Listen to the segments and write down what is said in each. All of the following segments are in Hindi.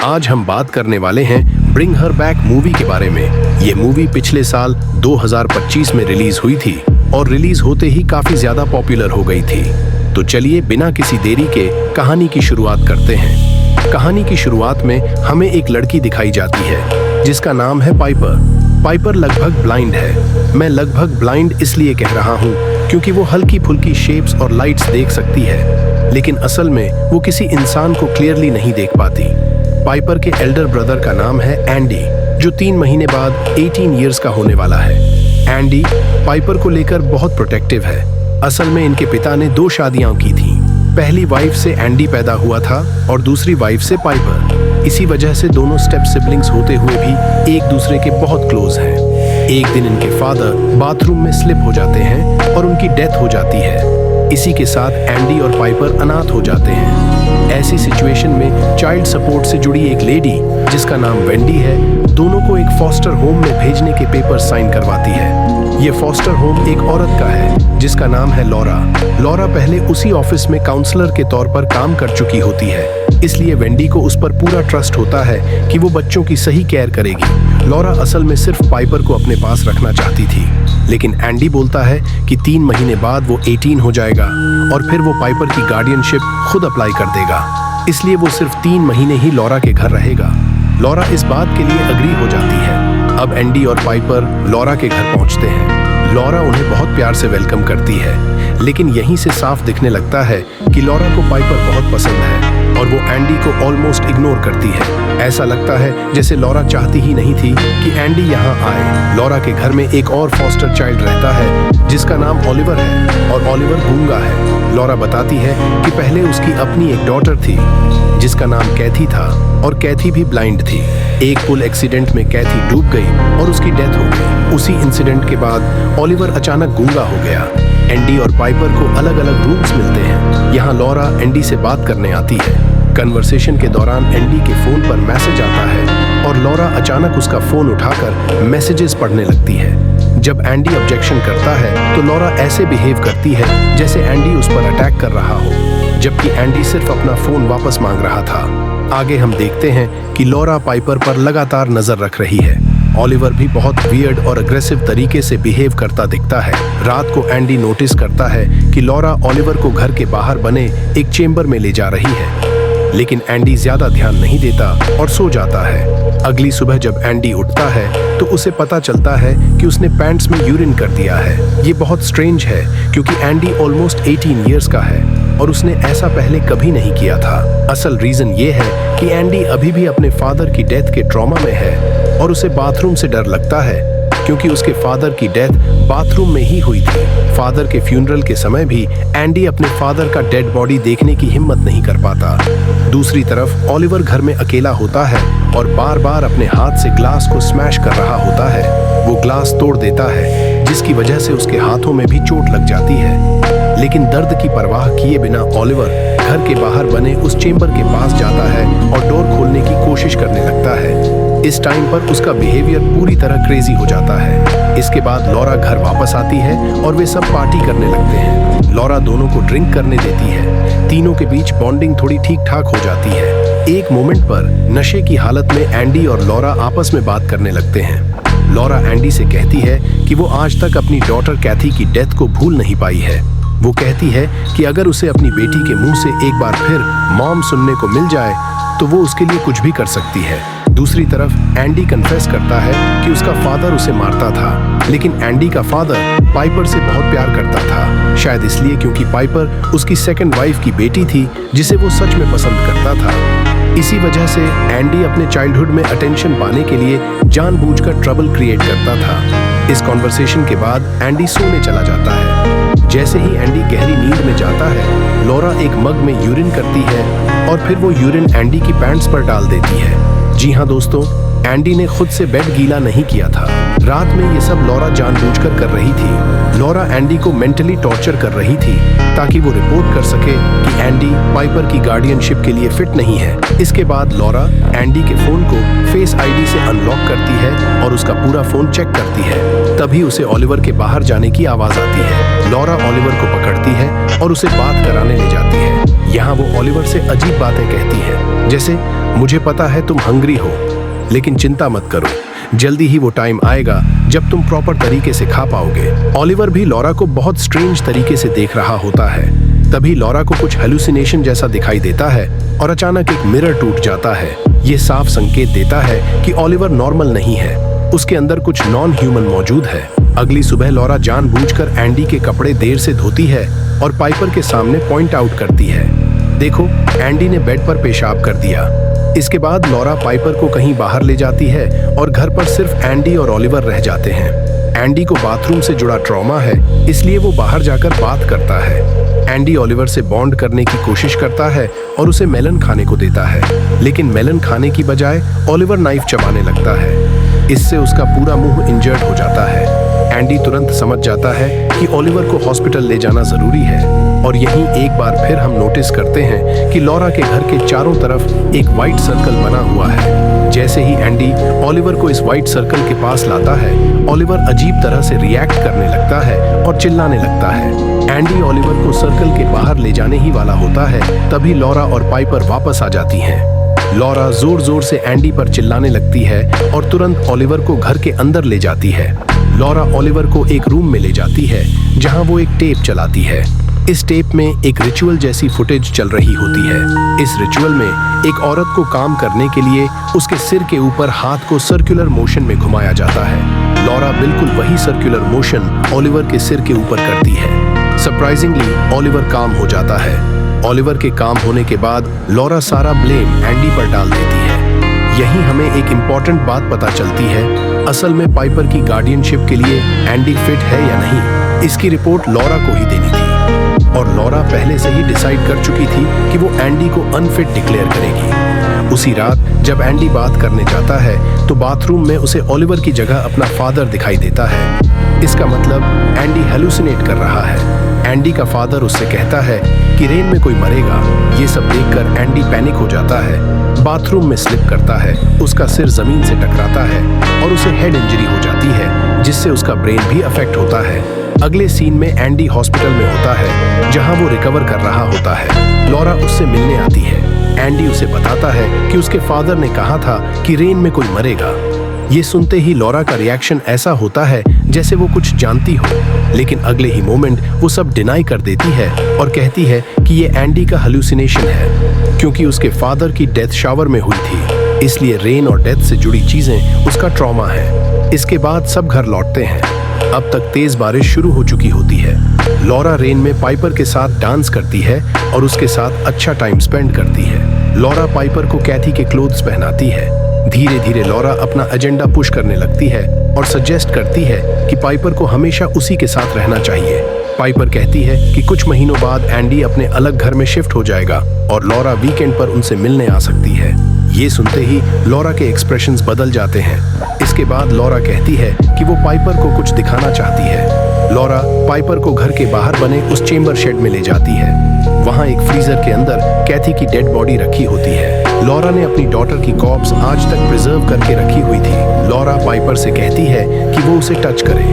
आज हम बात करने वाले हैं ब्रिंग हर बैक मूवी के बारे में। ये मूवी पिछले साल 2025 में रिलीज हुई थी और रिलीज होते ही काफी ज्यादा पॉपुलर हो गई थी। तो चलिए बिना किसी देरी के कहानी की शुरुआत करते हैं। कहानी की शुरुआत में हमें एक लड़की दिखाई जाती है जिसका नाम है पाइपर। पाइपर लगभग ब्लाइंड है। मैं लगभग ब्लाइंड इसलिए कह रहा हूँ क्योंकि वो हल्की फुल्की शेप्स और लाइट्स देख सकती है, लेकिन असल में वो किसी इंसान को क्लियरली नहीं देख पाती। पाइपर के एल्डर ब्रदर का नाम है एंडी, जो 3 महीने बाद 18 इयर्स का होने वाला है। एंडी पाइपर को लेकर बहुत प्रोटेक्टिव है। असल में इनके पिता ने 2 शादियां की थी। पहली वाइफ से एंडी पैदा हुआ था और दूसरी वाइफ से पाइपर। इसी वजह से दोनों स्टेप सिबलिंग्स होते हुए भी एक दूसरे के बहुत क्लोज हैं। एक दिन इनके फादर बाथरूम में स्लिप हो जाते हैं और उनकी डेथ हो जाती है। इसी के साथ एंडी और पाइपर अनाथ हो जाते हैं। ऐसी सिचुएशन में चाइल्ड सपोर्ट से जुड़ी एक लेडी जिसका नाम वेंडी है, दोनों को एक फॉस्टर होम में भेजने के पेपर साइन करवाती है। ये फॉस्टर होम एक औरत का है जिसका नाम है लॉरा। लॉरा पहले उसी ऑफिस में काउंसलर के तौर पर काम कर चुकी होती है, इसलिए वेंडी को उस पर पूरा ट्रस्ट होता है कि वो बच्चों की सही केयर करेगी। लॉरा असल में सिर्फ पाइपर को अपने पास रखना चाहती थी, लेकिन एंडी बोलता है कि 3 महीने बाद वो 18 हो जाएगा और फिर वो पाइपर की गार्डियनशिप खुद अप्लाई कर देगा, इसलिए वो सिर्फ 3 महीने ही लॉरा के घर रहेगा। लॉरा इस बात के लिए अग्री हो जाती है। अब एंडी और पाइपर लॉरा के घर पहुंचते हैं। लॉरा उन्हें बहुत प्यार से वेलकम करती है, लेकिन यहीं से साफ दिखने लगता है कि लॉरा को पाइपर बहुत पसंद है और वो एंडी को ऑलमोस्ट इग्नोर करती है। ऐसा लगता है जैसे लॉरा चाहती ही नहीं थी कि एंडी यहाँ आए। लॉरा के घर में एक और फॉस्टर चाइल्ड रहता है जिसका नाम ओलिवर है और ओलिवर गूंगा है। लॉरा बताती है कि पहले उसकी अपनी एक डॉटर थी जिसका नाम कैथी था और कैथी भी ब्लाइंड थी। एक पुल एक्सीडेंट में कैथी डूब गई और उसकी डेथ हो गई। उसी इंसिडेंट के बाद ओलिवर अचानक गूंगा हो गया। एंडी और पाइपर को अलग अलग रूम्स मिलते हैं। यहाँ लॉरा एंडी से बात करने आती है। कन्वर्सेशन के दौरान एंडी के फोन पर मैसेज आता है और लॉरा अचानक उसका फोन उठाकर मैसेजेस पढ़ने लगती है। जब एंडी ऑब्जेक्शन करता है तो लॉरा ऐसे बिहेव करती है जैसे एंडी उस पर अटैक कर रहा हो, जबकि एंडी सिर्फ अपना फोन वापस मांग रहा था। आगे हम देखते हैं कि लॉरा पाइपर पर लगातार नजर रख रही है। ओलिवर भी बहुत वियर्ड और अग्रेसिव तरीके से बिहेव करता दिखता है। रात को एंडी नोटिस करता है कि लॉरा ओलिवर को घर के बाहर बने एक चेंबर में ले जा रही है, लेकिन एंडी ज्यादा ध्यान नहीं देता और सो जाता है। अगली सुबह जब एंडी उठता है तो उसे पता चलता है कि उसने पैंट्स में यूरिन कर दिया है। ये बहुत स्ट्रेंज है क्योंकि एंडी ऑलमोस्ट 18 इयर्स का है और उसने ऐसा पहले कभी नहीं किया था। असल रीजन ये है कि एंडी अभी भी अपने फादर की डेथ के ट्रॉमा में है और उसे बाथरूम से डर लगता है क्योंकि उसके फादर की डेथ बाथरूम में ही हुई थी। फादर के फ्यूनरल के समय भी एंडी अपने फादर का डेड बॉडी देखने की हिम्मत नहीं कर पाता। दूसरी तरफ ओलिवर घर में अकेला होता है और बार बार अपने हाथ से ग्लास को स्मैश कर रहा होता है। वो ग्लास तोड़ देता है जिसकी वजह से उसके हाथों में भी चोट लग जाती है, लेकिन दर्द की परवाह किए बिना ओलिवर घर के बाहर बने उस चेंबर के पास जाता है और डोर खोलने की कोशिश करने लगता है। इस टाइम पर उसका बिहेवियर पूरी तरह क्रेजी हो जाता है। इसके बाद लॉरा घर वापस आती है और वे सब पार्टी करने लगते हैं। लॉरा दोनों को ड्रिंक करने देती है। तीनों के बीच बॉन्डिंग थोड़ी ठीक ठाक हो जाती है। एक मोमेंट पर नशे की हालत में एंडी और लॉरा आपस में बात करने लगते हैं। लॉरा एंडी से कहती है कि वो आज तक अपनी डॉटर कैथी की डेथ को भूल नहीं पाई है। वो कहती है कि अगर उसे अपनी बेटी के मुंह से एक बार फिर मॉम सुनने को मिल जाए तो वो उसके लिए कुछ भी कर सकती है। दूसरी तरफ एंडी कन्फेस करता है कि उसका फादर उसे मारता था, लेकिन एंडी का फादर पाइपर से बहुत प्यार करता था, शायद इसलिए क्योंकि पाइपर उसकी सेकंड वाइफ की बेटी थी जिसे वो सच में पसंद करता था। इसी वजह से एंडी अपने चाइल्डहुड में अटेंशन पाने के लिए जानबूझकर ट्रबल क्रिएट करता था। इस कॉन्वर्सेशन के बाद एंडी सोने चला जाता है। जैसे ही एंडी गहरी नींद में जाता है, लॉरा एक मग में यूरिन करती है और फिर वो यूरिन एंडी की पैंट्स पर डाल देती है। जी हाँ दोस्तों, एंडी ने खुद से बेड गीला नहीं किया था। रात में ये सब लॉरा जानबूझकर कर रही थी। लॉरा एंडी को मेंटली टॉर्चर कर रही थी ताकि वो रिपोर्ट कर सके कि एंडी पाइपर की गार्डियनशिप के लिए फिट नहीं है। इसके बाद लॉरा एंडी के फोन को फेस आईडी से अनलॉक करती है और उसका पूरा फोन चेक करती है। तभी उसे ओलिवर के बाहर जाने की आवाज आती है। लॉरा ओलिवर को पकड़ती है और उसे बात कराने ले जाती है। यहाँ वो ओलिवर से अजीब बातें कहती है, जैसे मुझे पता है तुम हंग्री हो, लेकिन चिंता मत करो, जल्दी ही वो टाइम आएगा जब तुम प्रॉपर तरीके से खा पाओगे। ऑलिवर भी लॉरा को बहुत स्ट्रेंज तरीके से देख रहा होता है। तभी लॉरा को कुछ हेलुसिनेशन जैसा दिखाई देता है और अचानक एक मिरर टूट जाता है। ये साफ संकेत देता है कि ऑलिवर नॉर्मल नहीं है, उसके अंदर कुछ नॉन ह्यूमन मौजूद है। अगली सुबह लॉरा जानबूझकर एंडी के कपड़े देर से धोती है और पाइपर के सामने पॉइंट आउट करती है, देखो एंडी ने बेड पर पेशाब कर दिया। इसके बाद लॉरा पाइपर को कहीं बाहर ले जाती है और घर पर सिर्फ एंडी और ऑलिवर रह जाते हैं। एंडी को बाथरूम से जुड़ा ट्रॉमा है, इसलिए वो बाहर जाकर बात करता है। एंडी ऑलिवर से बॉन्ड करने की कोशिश करता है और उसे मेलन खाने को देता है, लेकिन मेलन खाने की बजाय ऑलिवर नाइफ चबाने लगता है। इससे उसका पूरा मुंह इंजर्ड हो जाता है। एंडी तुरंत समझ जाता है कि ऑलिवर को हॉस्पिटल ले जाना जरूरी है और यहीं एक बार फिर हम नोटिस करते हैं कि लॉरा के घर के चारों तरफ एक वाइट सर्कल बना हुआ है। जैसे ही एंडी ऑलिवर को इस वाइट सर्कल के पास लाता है, ऑलिवर अजीब तरह से रिएक्ट करने लगता है और चिल्लाने लगता है। एंडी ऑलिवर को सर्कल के बाहर ले जाने ही वाला होता है, तभी लॉरा और पाइपर वापस आ जाती हैं। लॉरा जोर जोर से एंडी पर चिल्लाने लगती है और तुरंत ऑलिवर को घर के अंदर ले जाती है। लॉरा ऑलिवर को एक रूम में ले जाती है जहां वो एक टेप चलाती है। इस टेप में एक रिचुअल जैसी फुटेज चल रही होती है। इस रिचुअल में एक औरत को काम करने के लिए उसके सिर के ऊपर हाथ को सर्कुलर मोशन में घुमाया जाता है। लॉरा बिल्कुल वही सर्कुलर मोशन ऑलिवर के सिर के ऊपर करती है। सरप्राइजिंगली ऑलिवर काम हो जाता है। ऑलिवर के काम होने के बाद लॉरा सारा ब्लेम एंडी पर डाल देती है। यहीं हमें एक इम्पॉर्टेंट बात पता चलती है, असल में पाइपर की गार्डियनशिप के लिए एंडी फिट है या नहीं, इसकी रिपोर्ट लॉरा को ही देनी थी और लॉरा पहले से ही डिसाइड कर चुकी थी कि वो एंडी को अनफिट डिक्लेयर करेगी। उसी रात जब एंडी बात करने जाता है तो बाथरूम में उसे ऑलिवर की जगह अपना फादर दिखाई देता है। इसका मतलब एंडी हेलुसिनेट कर रहा है। एंडी का फादर उससे कहता है कि रेन में कोई मरेगा। ये सब देखकर एंडी पैनिक हो जाता है, बाथरूम में स्लिप करता है, उसका सिर जमीन से टकराता है और उसे हेड इंजरी हो जाती है, जिससे उसका ब्रेन भी अफेक्ट होता है। अगले सीन में एंडी हॉस्पिटल में होता है जहां वो रिकवर कर रहा होता है। लॉरा उससे मिलने आती है। एंडी उसे बताता है कि उसके फादर ने कहा था कि रेन में कोई मरेगा। ये सुनते ही लॉरा का रिएक्शन ऐसा होता है जैसे वो कुछ जानती हो, लेकिन अगले ही मोमेंट वो सब डिनाई कर देती है और कहती है कि ये एंडी का हेलुसिनेशन है, क्योंकि उसके फादर की डेथ शावर में हुई थी, इसलिए रेन और डेथ से जुड़ी चीजें उसका ट्रॉमा है। इसके बाद सब घर लौटते हैं। अब तक तेज बारिश शुरू हो चुकी होती है। लॉरा रेन में पाइपर के साथ डांस करती है और उसके साथ अच्छा टाइम स्पेंड करती है। लॉरा पाइपर को कैथी के क्लोथ्स पहनाती है। धीरे धीरे लॉरा अपना एजेंडा पुश करने लगती है और सजेस्ट करती है कि पाइपर को हमेशा उसी के साथ रहना चाहिए। पाइपर कहती है कि कुछ महीनों बाद एंडी अपने अलग घर में शिफ्ट हो जाएगा और लॉरा वीकेंड पर उनसे मिलने आ सकती है। ये सुनते ही लॉरा के एक्सप्रेशंस बदल जाते हैं। इसके बाद लॉरा कहती है कि वो पाइपर को कुछ दिखाना चाहती है। लॉरा पाइपर को घर के बाहर बने उस चेम्बर शेड में ले जाती है। वहाँ एक फ्रीजर के अंदर कैथी की डेड बॉडी रखी होती है। लॉरा ने अपनी डॉटर की कॉर्प्स आज तक प्रिजर्व करके रखी हुई थी। लॉरा पाइपर से कहती है कि वो उसे टच करे।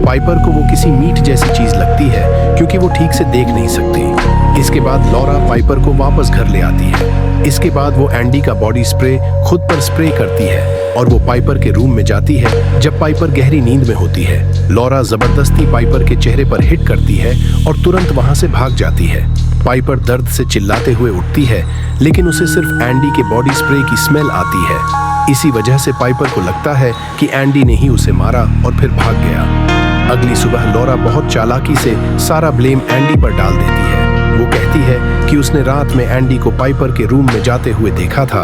पाइपर को वो किसी मीट जैसी चीज लगती है क्योंकि वो ठीक से देख नहीं सकती। इसके बाद लॉरा पाइपर को वापस घर ले आती है। इसके बाद वो एंडी का बॉडी स्प्रे खुद पर स्प्रे करती है और वो पाइपर के रूम में जाती है जब पाइपर गहरी नींद में होती है। लॉरा जबरदस्ती पाइपर के चेहरे पर हिट करती है और तुरंत वहां से भाग जाती है। पाइपर दर्द से चिल्लाते हुए उठती है, लेकिन उसे सिर्फ एंडी के बॉडी स्प्रे की स्मेल आती है। इसी वजह से पाइपर को लगता है कि एंडी ने ही उसे मारा और फिर भाग गया। अगली सुबह लॉरा बहुत चालाकी से सारा ब्लेम एंडी पर डाल देती है। वो कहती है कि उसने रात में एंडी को पाइपर के रूम में जाते हुए देखा था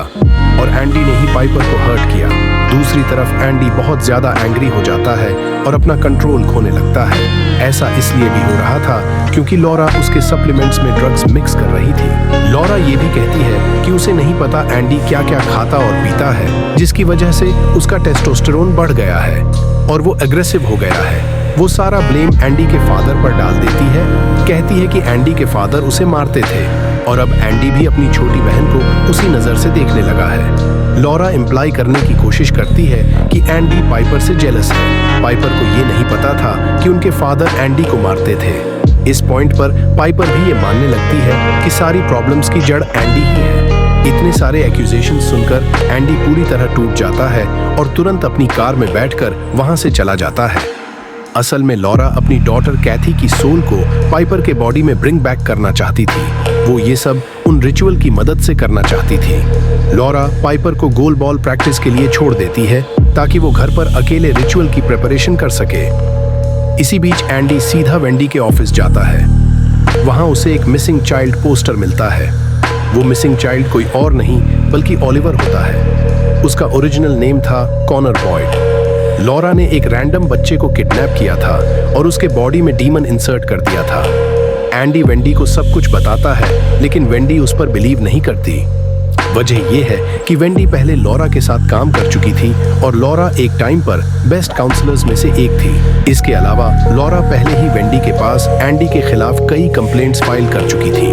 और एंडी ने ही पाइपर को हर्ट किया। दूसरी तरफ एंडी बहुत ज्यादा एंग्री हो जाता है और अपना कंट्रोल खोने लगता है। ऐसा इसलिए भी हो रहा था क्योंकि लॉरा उसके सप्लीमेंट्स में ड्रग्स मिक्स कर रही थी। लॉरा ये भी कहती है कि उसे नहीं पता एंडी क्या क्या खाता और पीता है, जिसकी वजह से उसका टेस्टोस्टेरोन बढ़ गया है और वो एग्रेसिव हो गया है। वो सारा ब्लेम एंडी के फादर पर डाल देती है। कहती है कि एंडी के फादर उसे मारते थे और अब एंडी भी अपनी छोटी बहन को उसी नजर से देखने लगा है। लॉरा इम्प्लाई करने की कोशिश करती है कि एंडी पाइपर से जेलस है। पाइपर को ये नहीं पता था कि उनके फादर एंडी को मारते थे। इस पॉइंट पर पाइपर भी ये मानने लगती है कि सारी प्रॉब्लम्स की जड़ एंडी ही है। इतने सारे एक्यूजेशन सुनकर एंडी पूरी तरह टूट जाता है और तुरंत अपनी कार में बैठकर वहां से चला जाता है। असल में लॉरा अपनी डॉटर कैथी की सोल को पाइपर के बॉडी में ब्रिंग बैक करना चाहती थी। वो ये सब उन रिचुअल की मदद से करना चाहती थी। लॉरा पाइपर को गोल बॉल प्रैक्टिस के लिए छोड़ देती है ताकि वो घर पर अकेले रिचुअल की प्रिपरेशन कर सके। इसी बीच एंडी सीधा वेंडी के ऑफिस जाता है। वहां उसे एक मिसिंग चाइल्ड पोस्टर मिलता है। वो मिसिंग चाइल्ड कोई और नहीं बल्कि ओलिवर होता है। उसका ओरिजिनल नेम था कॉनर बॉयड। लॉरा ने एक रैंडम बच्चे को किडनैप किया था और उसके बॉडी में डीमन इंसर्ट कर दिया था। एंडी वेंडी को सब कुछ बताता है, लेकिन वेंडी उस पर बिलीव नहीं करती। वजह यह है कि वेंडी पहले लॉरा के साथ काम कर चुकी थी और लॉरा एक टाइम पर बेस्ट काउंसलर्स में से एक थी। इसके अलावा लॉरा पहले ही वेंडी के पास एंडी के खिलाफ कई कंप्लेंट्स फाइल कर चुकी थी,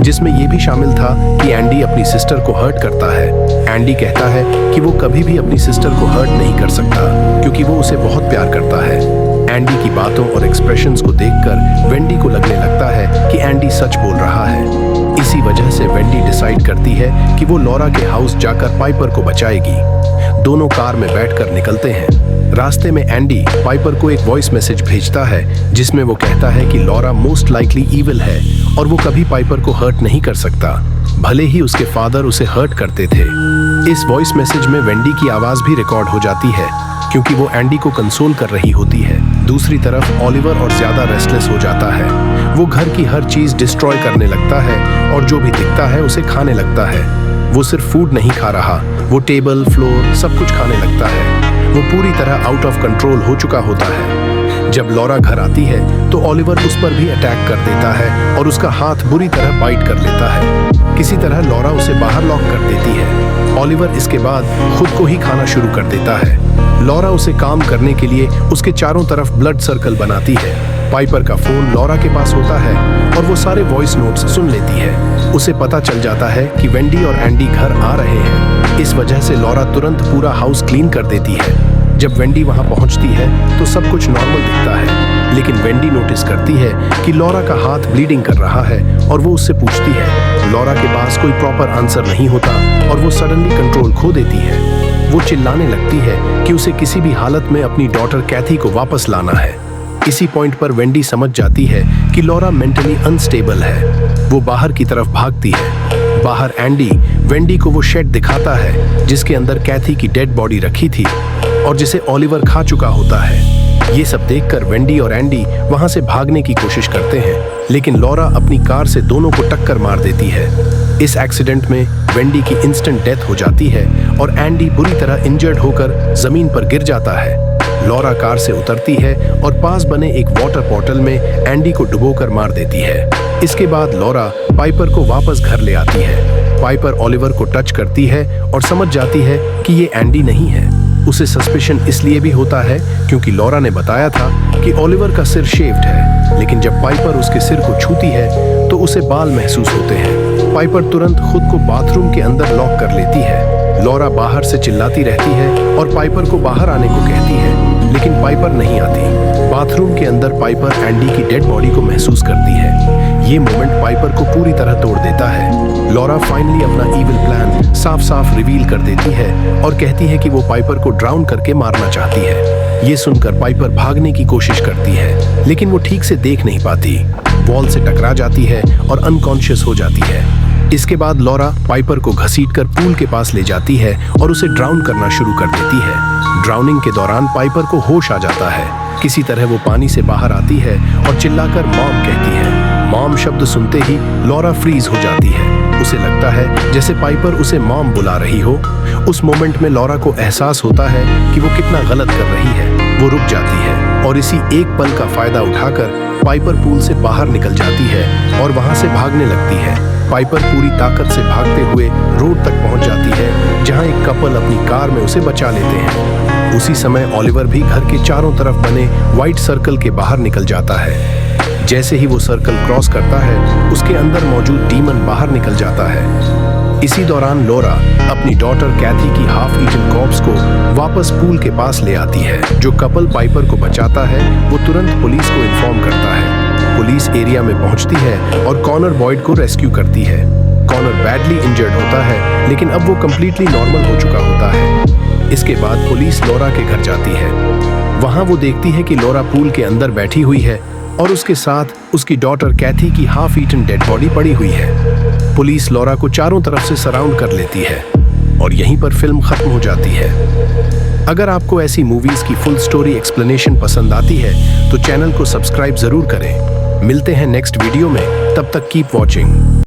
जिसमें यह भी शामिल था कि एंडी अपनी सिस्टर को हर्ट करता है। एंडी कहता है कि वो कभी भी अपनी सिस्टर को हर्ट नहीं कर सकता क्योंकि वो उसे बहुत प्यार करता है। एंडी की बातों और एक्सप्रेशंस को देखकर वेंडी को लगने लगता है कि एंडी सच बोल रहा है। इसी वजह से वेंडी डिसाइड करती है कि वो लॉरा के हाउस जाकर पाइपर को बचाएगी। दोनों कार में बैठकर निकलते हैं। रास्ते में एंडी पाइपर को एक वॉइस मैसेज भेजता है जिसमें वो कहता है कि लॉरा मोस्ट लाइकली ईविल है और वो कभी पाइपर को हर्ट नहीं कर सकता, भले ही उसके फादर उसे हर्ट करते थे। इस वॉइस मैसेज में वेंडी की आवाज भी रिकॉर्ड हो जाती है क्योंकि वो एंडी को कंसोल कर रही होती है। दूसरी तरफ ओलिवर और ज्यादा रेस्टलेस हो जाता है। वो घर की हर चीज डिस्ट्रॉय करने लगता है और जो भी दिखता है उसे खाने लगता है। वो सिर्फ फूड नहीं खा रहा, वो टेबल फ्लोर सब कुछ खाने लगता है। वो पूरी तरह आउट ऑफ कंट्रोल हो चुका होता है। जब लॉरा घर आती है तो ओलिवर उस पर भी अटैक कर देता है और उसका हाथ बुरी तरह बाइट कर लेता है। किसी तरह लॉरा उसे बाहर लॉक कर देती है। ओलिवर इसके बाद खुद को ही खाना शुरू कर देता है। लॉरा उसे काम करने के लिए उसके चारों तरफ ब्लड सर्कल बनाती है। पाइपर का फोन लॉरा के पास होता है और वो सारे वॉइस नोट्स सुन लेती है। उसे पता चल जाता है कि वेंडी और एंडी घर आ रहे हैं। इस वजह से लॉरा तुरंत पूरा हाउस क्लीन कर देती है। जब वेंडी वहां पहुंचती है तो सब कुछ नॉर्मल दिखता है, लेकिन वेंडी नोटिस करती है कि लॉरा का हाथ ब्लीडिंग कर रहा है और वो उससे पूछती है। लॉरा के पास कोई प्रॉपर आंसर नहीं होता और वो सडनली कंट्रोल खो देती है। वो चिल्लाने लगती है कि उसे किसी भी हालत में अपनी डॉटर कैथी को वापस लाना है। इसी पॉइंट पर वेंडी समझ जाती है कि लॉरा मेंटली अनस्टेबल है। वो बाहर की तरफ भागती है। बाहर एंडी वेंडी को वो शेड दिखाता है जिसके अंदर कैथी की डेड बॉडी रखी थी और जिसे ओलिवर खा चुका होता है। ये सब देखकर वेंडी और एंडी वहां से भागने की कोशिश करते हैं, लेकिन लॉरा अपनी कार से दोनों को टक्कर मार देती है। इस एक्सीडेंट में वेंडी की इंस्टेंट डेथ हो जाती है और एंडी बुरी तरह इंजर्ड होकर जमीन पर गिर जाता है। लॉरा कार से उतरती है और पास बने एक वाटर बॉटल में एंडी को डुबोकर मार देती है। इसके बाद लॉरा पाइपर को वापस घर ले आती है। पाइपर ओलिवर को टच करती है और समझ जाती है कि ये एंडी नहीं है। उसे सस्पिशन इसलिए भी होता है क्योंकि लॉरा ने बताया था कि ओलिवर का सिर शेव्ड है, लेकिन जब पाइपर उसके सिर को छूती है तो उसे बाल महसूस होते हैं। पाइपर तुरंत खुद को बाथरूम के अंदर लॉक कर लेती है। लॉरा बाहर से चिल्लाती रहती है और पाइपर को बाहर आने को कहती है, लेकिन पाइपर नहीं आती। बाथरूम के अंदर पाइपर एंडी की डेड बॉडी को महसूस करती है। ये मोमेंट पाइपर को पूरी तरह तोड़ देता है। लॉरा फाइनली अपना इविल प्लान साफ साफ रिवील कर देती है और कहती है कि वो पाइपर को ड्राउन करके मारना चाहती है। ये सुनकर पाइपर भागने की कोशिश करती है, लेकिन वो ठीक से देख नहीं पाती। वॉल से टकरा जाती है और अनकॉन्शियस हो जाती है। इसके बाद लॉरा पाइपर को घसीटकर पूल के पास ले जाती है और उसे ड्राउन करना शुरू कर देती है। ड्राउनिंग के दौरान पाइपर को होश आ जाता है। किसी तरह वो पानी से बाहर आती है और चिल्लाकर मॉम कहती है। मॉम शब्द सुनते ही लॉरा फ्रीज हो जाती है। उसे लगता है जैसे पाइपर उसे मॉम बुला रही हो। उस मोमेंट में लॉरा को एहसास होता है कि वो कितना गलत कर रही है। वो रुक जाती है और इसी एक पल का फायदा उठाकर पाइपर पूल से बाहर निकल जाती है और वहां से भागने लगती है। पाइपर पूरी ताकत से भागते हुए रोड तक पहुंच जाती है, जहां एक कपल अपनी कार में उसे बचा लेते हैं। उसी समय ओलिवर भी घर के चारों तरफ बने व्हाइट सर्कल के बाहर निकल जाता है। जैसे ही वो सर्कल क्रॉस करता है, उसके अंदर मौजूद डीमन बाहर निकल जाता है। इसी दौरान लॉरा अपनी डॉटर कैथी की हाफ ईटन कॉर्प्स को वापस पूल के पास ले आती है। जो कपल पाइपर को बचाता है वो तुरंत पुलिस को इन्फॉर्म करता है। पुलिस एरिया में पहुंचती है और कॉनर बॉयड को रेस्क्यू करती है। कॉनर बैडली इंजर्ड होता है, लेकिन अब वो कंप्लीटली नॉर्मल हो चुका होता है। इसके बाद पुलिस लॉरा के घर जाती है। वहां वो देखती है कि लॉरा पूल के अंदर बैठी हुई है और उसके साथ उसकी डॉटर कैथी की हाफ ईटन डेड बॉडी पड़ी हुई है। पुलिस लॉरा को चारों तरफ से सराउंड कर लेती है और यहीं पर फिल्म खत्म हो जाती है। अगर आपको ऐसी मूवीज की फुल स्टोरी एक्सप्लेनेशन पसंद आती है तो चैनल को सब्सक्राइब जरूर करें। मिलते हैं नेक्स्ट वीडियो में, तब तक कीप वॉचिंग।